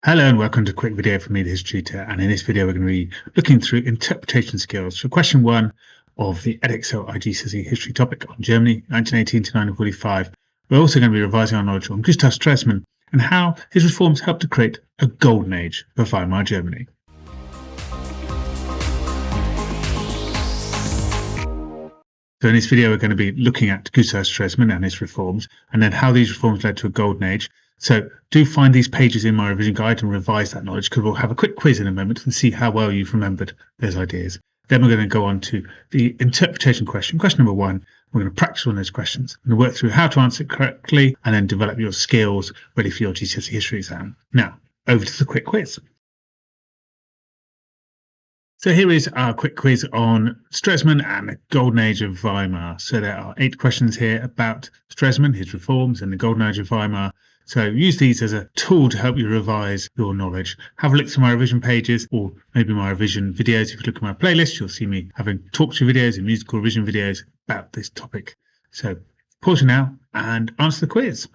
Hello and welcome to a quick video from me, the history tutor, and in this video we're going to be looking through interpretation skills for question 1 of the Edexcel iGCSE history topic on Germany 1918 to 1945. We're also going to be revising our knowledge on Gustav Stresemann and how his reforms helped to create a golden age for Weimar Germany. So in this video we're going to be looking at Gustav Stresemann and his reforms and then how these reforms led to a golden age. So do find these pages in my revision guide and revise that knowledge, because we'll have a quick quiz in a moment and see how well you've remembered those ideas. Then we're going to go on to the interpretation question. Question number 1, we're going to practice on those questions and work through how to answer it correctly and then develop your skills ready for your GCSE history exam. Now, over to the quick quiz. So here is our quick quiz on Stresemann and the Golden Age of Weimar. So there are 8 questions here about Stresemann, his reforms, and the Golden Age of Weimar. So use these as a tool to help you revise your knowledge. Have a look through my revision pages or maybe my revision videos. If you look at my playlist, you'll see me having talk-to videos and musical revision videos about this topic. So pause now and answer the quiz.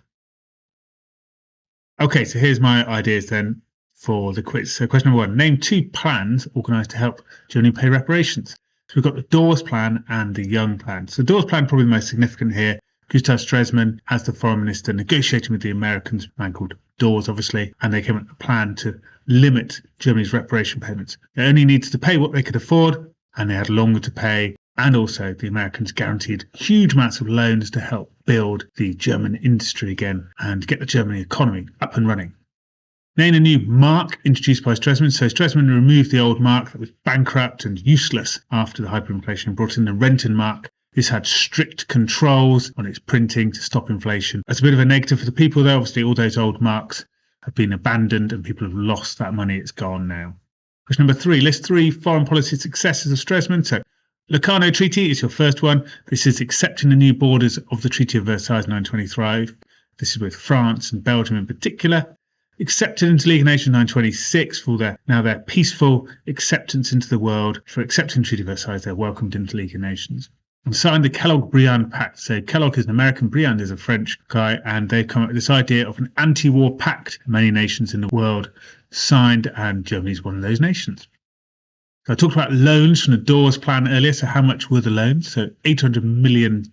Okay, so here's my ideas then for the quiz. So question number 1, name 2 plans organised to help Germany pay reparations. So we've got the Dawes Plan and the Young Plan. So the Dawes Plan probably the most significant here. Gustav Stresemann, as the foreign minister, negotiating with the Americans, a man called Dawes, obviously, and they came up with a plan to limit Germany's reparation payments. They only needed to pay what they could afford, and they had longer to pay. And also, the Americans guaranteed huge amounts of loans to help build the German industry again and get the German economy up and running. Name a new mark introduced by Stresemann. So Stresemann removed the old mark that was bankrupt and useless after the hyperinflation and brought in the Rentenmark. This had strict controls on its printing to stop inflation. That's a bit of a negative for the people, though. Obviously, all those old marks have been abandoned and people have lost that money. It's gone now. Question number 3, list 3 foreign policy successes of Stresemann. So Locarno Treaty is your first one. This is accepting the new borders of the Treaty of Versailles 1925. This is with France and Belgium in particular. Accepted into League of Nations 1926 for their peaceful acceptance into the world. For accepting Treaty of Versailles, they're welcomed into League of Nations. And signed the Kellogg-Briand Pact. So Kellogg is an American, Briand is a French guy, and they've come up with this idea of an anti-war pact many nations in the world signed, and Germany is one of those nations. So I talked about loans from the Dawes Plan earlier. So how much were the loans? So $800 million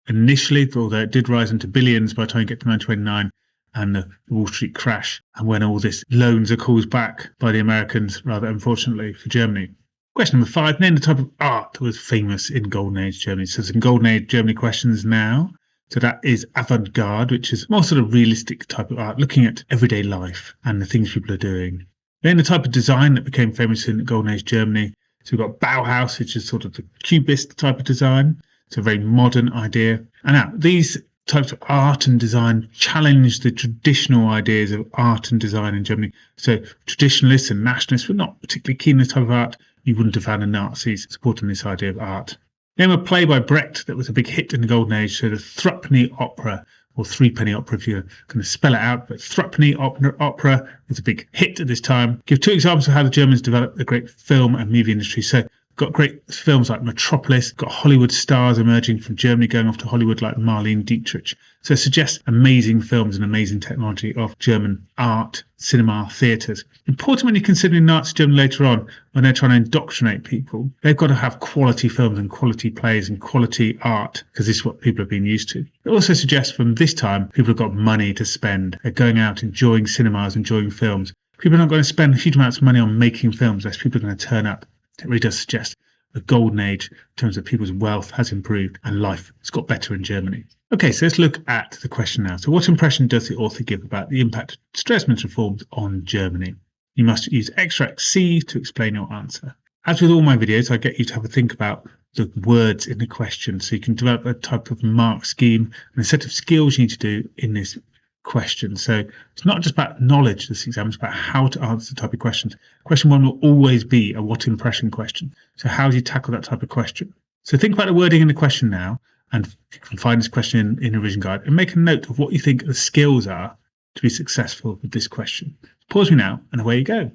initially, although it did rise into billions by the time you get to 1929 and the Wall Street crash, and when all this loans are called back by the Americans, rather unfortunately for Germany. Question number 5, name the type of art that was famous in Golden Age Germany. So some Golden Age Germany questions now. So that is avant-garde, which is more sort of realistic type of art, looking at everyday life and the things people are doing. Then the type of design that became famous in Golden Age Germany. So we've got Bauhaus, which is sort of the cubist type of design. It's a very modern idea. And now these types of art and design challenge the traditional ideas of art and design in Germany. So traditionalists and nationalists were not particularly keen on this type of art. You wouldn't have found the Nazis supporting this idea of art. Name a play by Brecht that was a big hit in the Golden Age. So the Threepenny Opera, or Threepenny Opera if you're going to spell it out, but Threepenny Opera was a big hit at this time. Give 2 examples of how the Germans developed the great film and movie industry. So got great films like Metropolis, got Hollywood stars emerging from Germany going off to Hollywood like Marlene Dietrich. So it suggests amazing films and amazing technology of German art, cinema, theatres. Important when you're considering Nazi Germany later on, when they're trying to indoctrinate people. They've got to have quality films and quality plays and quality art, because this is what people have been used to. It also suggests from this time, people have got money to spend. They're going out, enjoying cinemas, enjoying films. People are not going to spend huge amounts of money on making films, unless people are going to turn up. It really does suggest a golden age in terms of people's wealth has improved and life has got better in Germany. Okay, so let's look at the question now. So what impression does the author give about the impact of Stresemann's reforms on Germany? You must use extract C to explain your answer. As with all my videos, I get you to have a think about the words in the question so you can develop a type of mark scheme and a set of skills you need to do in this question. So it's not just about knowledge this exam, it's about how to answer the type of questions. Question 1 will always be a what impression question. So how do you tackle that type of question? So think about the wording in the question now, and you can find this question in a revision guide, and make a note of what you think the skills are to be successful with this question. Pause me now and away you go.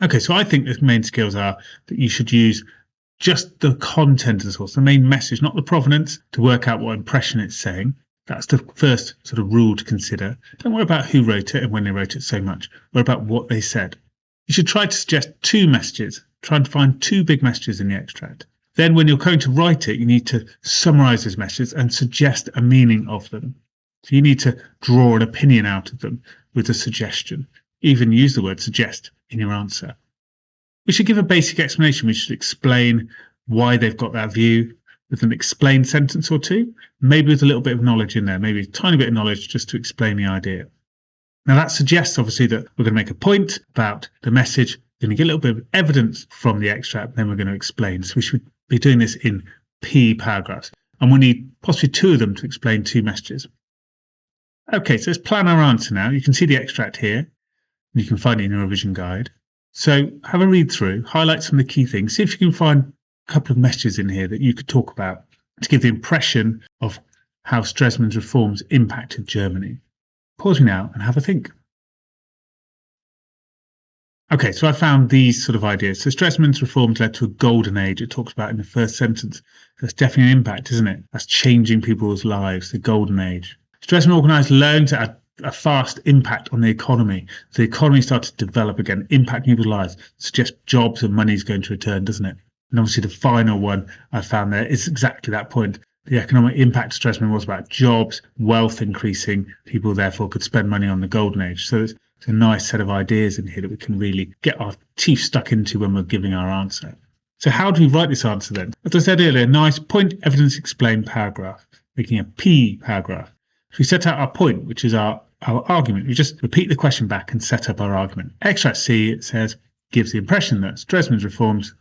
Okay, so I think the main skills are that you should use just the content of the source, the main message, not the provenance, to work out what impression it's saying. That's the first sort of rule to consider. Don't worry about who wrote it and when they wrote it so much. Worry about what they said. You should try to suggest 2 messages. Try and find 2 big messages in the extract. Then when you're going to write it, you need to summarize those messages and suggest a meaning of them. So you need to draw an opinion out of them with a suggestion. Even use the word suggest in your answer. We should give a basic explanation. We should explain why they've got that view with an explained sentence or 2, maybe with a little bit of knowledge in there, maybe a tiny bit of knowledge just to explain the idea. Now that suggests obviously that we're going to make a point about the message, we're going to get a little bit of evidence from the extract, then we're going to explain. So we should be doing this in P paragraphs, and we need possibly 2 of them to explain 2 messages. Okay, so let's plan our answer now. You can see the extract here, and you can find it in your revision guide. So have a read through, highlight some of the key things, see if you can find a couple of messages in here that you could talk about to give the impression of how Stresemann's reforms impacted Germany. Pause me now and have a think. Okay, so I found these sort of ideas. So Stresemann's reforms led to a golden age. It talks about in the first sentence. That's definitely an impact, isn't it? That's changing people's lives, the golden age. Stresemann organised learning to add a fast impact on the economy. So the economy started to develop again, impacting people's lives. Suggests jobs and money is going to return, doesn't it? And obviously the final one I found there is exactly that point. The economic impact of Stresemann was about jobs, wealth increasing. People therefore could spend money on the golden age. So it's a nice set of ideas in here that we can really get our teeth stuck into when we're giving our answer. So how do we write this answer then? As I said earlier, nice point, evidence, explain paragraph, making a P paragraph. So we set out our point, which is our argument. We just repeat the question back and set up our argument. Extract C, it says, gives the impression that Stresemann's reforms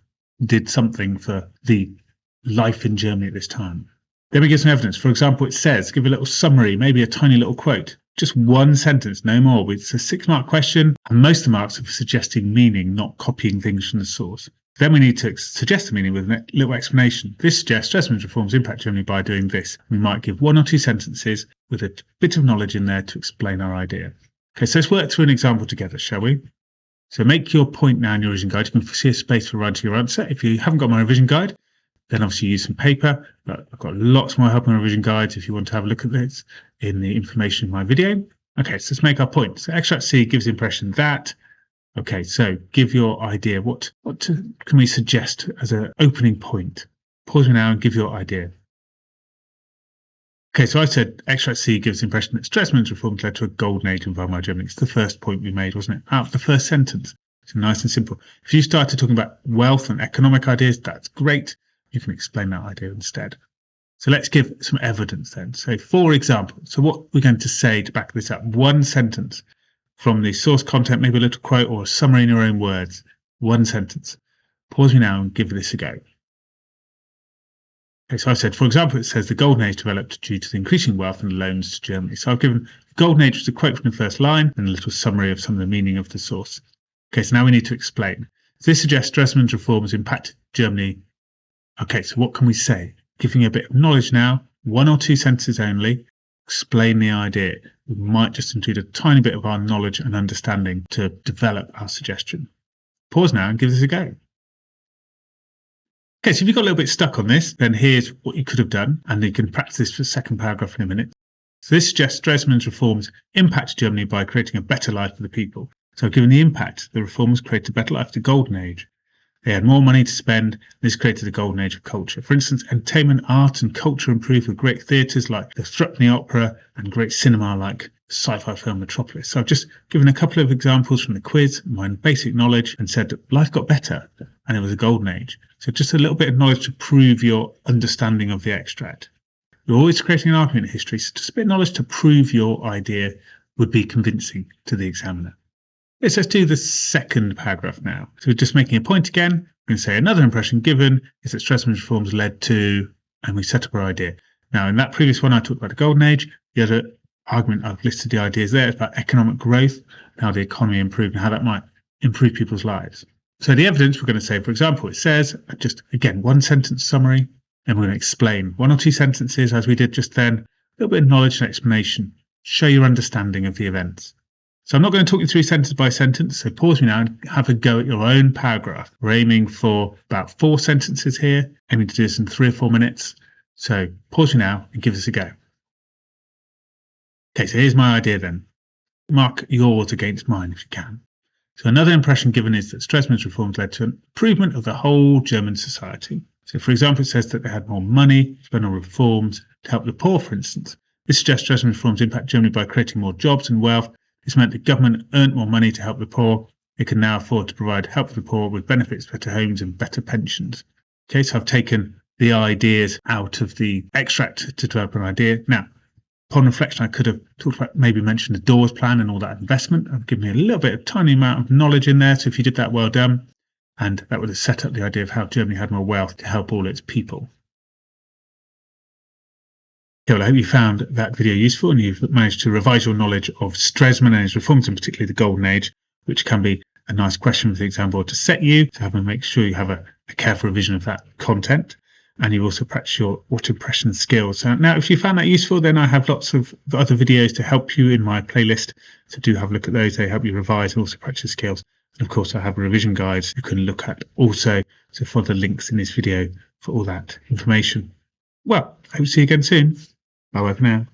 did something for the life in Germany at this time. Then we give some evidence. For example, it says, give a little summary, maybe a tiny little quote. Just 1 sentence, no more. It's a 6-mark question, and most of the marks are for suggesting meaning, not copying things from the source. Then we need to suggest the meaning with a little explanation. This suggests Stresemann's reforms impact Germany by doing this. We might give 1 or 2 sentences with a bit of knowledge in there to explain our idea. Okay, so let's work through an example together, shall we? So make your point now in your revision guide. You can see a space for writing your answer. If you haven't got my revision guide, then obviously use some paper. But I've got lots more help on revision guides if you want to have a look at this in the information in my video. Okay, so let's make our point. So extract C gives the impression that. Okay, so give your idea. What can we suggest as an opening point? Pause me now and give your idea. Okay, so I said extract C gives the impression that Stresemann's reforms led to a golden age in Weimar Germany. It's the first point we made, wasn't it? Out of the first sentence. It's nice and simple. If you started talking about wealth and economic ideas, that's great. You can explain that idea instead. So let's give some evidence then. So for example, so what we're going to say to back this up, 1 sentence from the source content, maybe a little quote or a summary in your own words. 1 sentence. Pause me now and give this a go. Okay, so I said, for example, it says the Golden Age developed due to the increasing wealth and loans to Germany. So I've given the Golden Age as a quote from the first line and a little summary of some of the meaning of the source. Okay, so now we need to explain. So this suggests Stresemann's reforms impacted Germany. Okay, so what can we say? Giving you a bit of knowledge now, 1 or 2 sentences only, explain the idea. We might just include a tiny bit of our knowledge and understanding to develop our suggestion. Pause now and give this a go. Okay, so if you got a little bit stuck on this, then here's what you could have done, and you can practice this for the second paragraph in a minute. So this suggests Stresemann's reforms impacted Germany by creating a better life for the people. So given the impact, the reforms created a better life, the Golden Age. They had more money to spend. This created a golden age of culture. For instance, entertainment, art and culture improved with great theatres like the Threepenny Opera and great cinema like sci-fi film Metropolis. So I've just given a couple of examples from the quiz, my basic knowledge, and said that life got better and it was a golden age. So just a little bit of knowledge to prove your understanding of the extract. You're always creating an argument in history, so just a bit of knowledge to prove your idea would be convincing to the examiner. Let's do the second paragraph now. So we're just making a point again. We're going to say another impression given is that Stresemann's reforms led to, and we set up our idea. Now, in that previous one, I talked about the Golden Age. The other argument, I've listed the ideas there, is about economic growth, how the economy improved and how that might improve people's lives. So the evidence we're going to say, for example, it says, just again, 1 sentence summary, and we're going to explain 1 or 2 sentences as we did just then, a little bit of knowledge and explanation, show your understanding of the events. So I'm not going to talk you through sentence by sentence, so pause me now and have a go at your own paragraph. We're aiming for about 4 sentences here, aiming to do this in 3 or 4 minutes. So pause me now and give this a go. Okay, so here's my idea then. Mark yours against mine if you can. So another impression given is that Stresemann's reforms led to an improvement of the whole German society. So for example, it says that they had more money spent on reforms to help the poor, for instance. This suggests Stresemann's reforms impact Germany by creating more jobs and wealth. This meant the government earned more money to help the poor. It can now afford to provide help for the poor with benefits, better homes and better pensions. Okay, so I've taken the ideas out of the extract to develop an idea. Now, upon reflection, I could have talked about, maybe mentioned the Dawes plan and all that investment. I've given me a little bit of tiny amount of knowledge in there. So if you did that, well done. And that would have set up the idea of how Germany had more wealth to help all its people. Okay, well, I hope you found that video useful and you've managed to revise your knowledge of Stresemann and his reforms, and particularly the Golden Age, which can be a nice question for the exam board to set you. So have to make sure you have a careful revision of that content. And you also practice your auto impression skills. Now, if you found that useful, then I have lots of other videos to help you in my playlist. So do have a look at those. They help you revise and also practice skills. And of course, I have revision guides you can look at also. So follow the links in this video for all that information. Well, I hope to see you again soon. Bye for now.